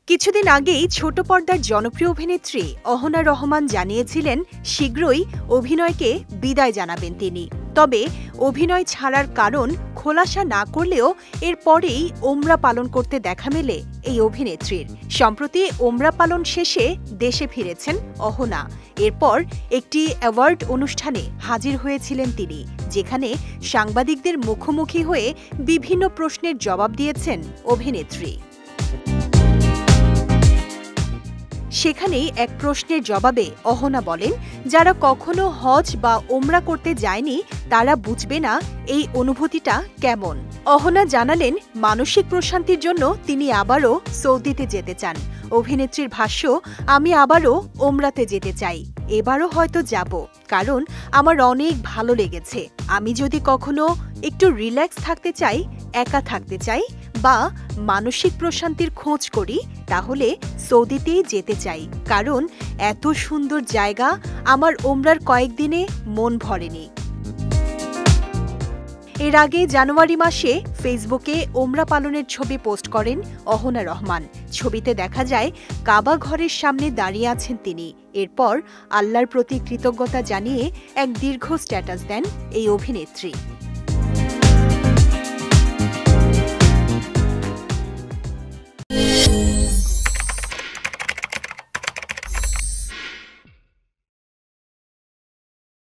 কিছুদিন আগেই ছোট পর্দার জনপ্রিয় অভিনেত্রী অহনা রহমান জানিয়েছিলেন শীঘ্রই অভিনয়কে বিদায় জানাবেন তিনি। তবে অভিনয় ছাড়ার কারণ খোলাসা না করলেও এরপরেই ওমরা পালন করতে দেখা মেলে এই অভিনেত্রীর। সম্প্রতি ওমরা পালন শেষে দেশে ফিরেছেন অহনা। এরপর একটি অ্যাওয়ার্ড অনুষ্ঠানে হাজির হয়েছিলেন তিনি, যেখানে সাংবাদিকদের মুখোমুখি হয়ে বিভিন্ন প্রশ্নের জবাব দিয়েছেন অভিনেত্রী। সেখানেই এক প্রশ্নের জবাবে অহনা বলেন, যারা কখনো হজ বা ওমরা করতে যায়নি তারা বুঝবে না এই অনুভূতিটা কেমন। অহনা জানালেন, মানসিক প্রশান্তির জন্য তিনি আবারও সৌদিতে যেতে চান। অভিনেত্রীর ভাষ্য, আমি আবারও ওমরাতে যেতে চাই, এবারও হয়তো যাব, কারণ আমার অনেক ভালো লেগেছে। আমি যদি কখনো একটু রিল্যাক্স থাকতে চাই, একা থাকতে চাই বা মানসিক প্রশান্তির খোঁজ করি, তাহলে সৌদিতেই যেতে চাই, কারণ এত সুন্দর জায়গা আমার ওমরার কয়েকদিনে মন ভরেনি। এর আগে জানুয়ারি মাসে ফেসবুকে ওমরা পালনের ছবি পোস্ট করেন অহনা রহমান। ছবিতে দেখা যায় কাবা ঘরের সামনে দাঁড়িয়ে আছেন তিনি। এরপর আল্লাহর প্রতি কৃতজ্ঞতা জানিয়ে এক দীর্ঘ স্ট্যাটাস দেন এই অভিনেত্রী।